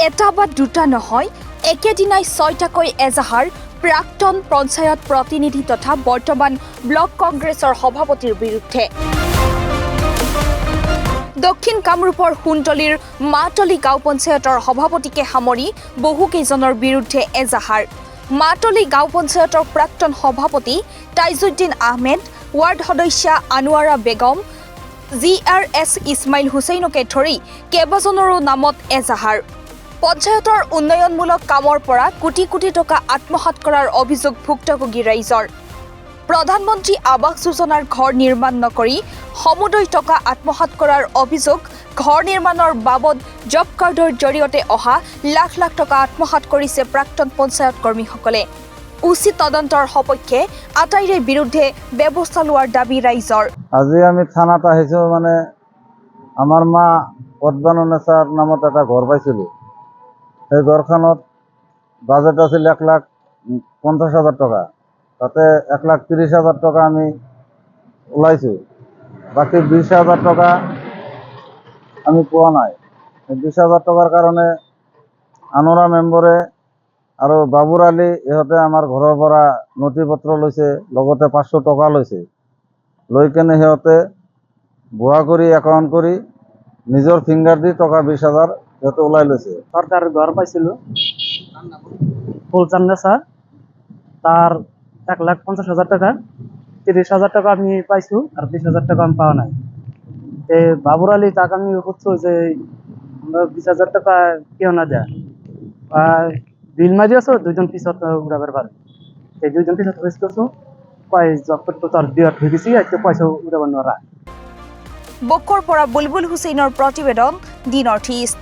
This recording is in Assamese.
এটা বা দুটা নহয়, একেদিনাই 6টাকৈ এজাহাৰ প্ৰাক্তন পঞ্চায়ত প্ৰতিনিধি তথা বৰ্তমান ব্লক কংগ্ৰেছৰ সভাপতিৰ বিৰুদ্ধে। দক্ষিণ কামৰূপৰ সোণতলীৰ মাতলি গাঁও পঞ্চায়তৰ সভাপতিকে সামৰি বহুকেইজনৰ বিৰুদ্ধে এজাহাৰ। মাতলি গাঁও পঞ্চায়তৰ প্ৰাক্তন সভাপতি তাইজুদ্দিন আহমেদ, ৱাৰ্ড সদস্য আনোৱাৰা বেগম, GRS ইছমাইল হুছেইনকে ধৰি কেইবাজনৰো নামত এজাহাৰ। পঞ্চায়তৰ উন্নয়নমূলক কামৰ পৰা কোটি কোটি টকা আত্মসাৎ কৰাৰ অভিযোগ ভুক্তভোগী ৰাইজৰ। প্ৰধানমন্ত্ৰী আৱাস যোজনাৰ ঘৰ নিৰ্মাণ নকৰি সমুদয় টকা আত্মসাৎ কৰাৰ অভিযোগ। ঘৰ নিৰ্মাণৰ বাবদ জব কাৰ্ডৰ জৰিয়তে অহা লাখ লাখ টকা আত্মসাৎ কৰিছে প্ৰাক্তন পঞ্চায়ত কৰ্মীসকলে। উচিত তদন্তৰ সপক্ষে আটাইৰে বিৰুদ্ধে ব্যৱস্থা লোৱাৰ দাবী ৰাইজৰ। আজি আমি থানাত আহিছোঁ, মানে আমাৰ মা পদ্মাননেচাৰ নামত এটা ঘৰ পাইছিলোঁ। সেই ঘৰখনত বাজেট আছিল 1,50,000 টকা, তাতে 1,30,000 টকা আমি ওলাইছোঁ, বাকী 20,000 টকা আমি পোৱা নাই। 20,000 টকাৰ কাৰণে আনোৰা মেম্বৰে আৰু বাবুৰ আলী ইহঁতে আমাৰ ঘৰৰ পৰা নথি পত্ৰ লৈছে, লগতে 500 টকা লৈছে। লৈ কেনে সিহঁতে ভুৱা কৰি একাউণ্ট কৰি নিজৰ ফিংগাৰ দি টকা 20,000 সিহঁতে ওলাই লৈছে। সরকার ঘর পাইছিল ফুলচান নেচার, তার 1,50,000 টাকা, 30,000 টাকা আমি পাইছো আর 20,000 টাকা আমি পাওয়া নাই। বাবুর আলী তাকে আমি বুঝছো যে 20,000 টাকা কেউ না দেয়, বিল মারি আছো দুইজন পিছত উড়াবার পারে, এই দুইজন পিছত হয়েছে কয় জব তোর বিয়াত হয়ে গেছি, একটা পয়সা উড়াবার নোয়ারা। বক্কৰ পৰা বুলবুল হুছেইনৰ প্ৰতিবেদন, দি নৰ্থ ইষ্ট।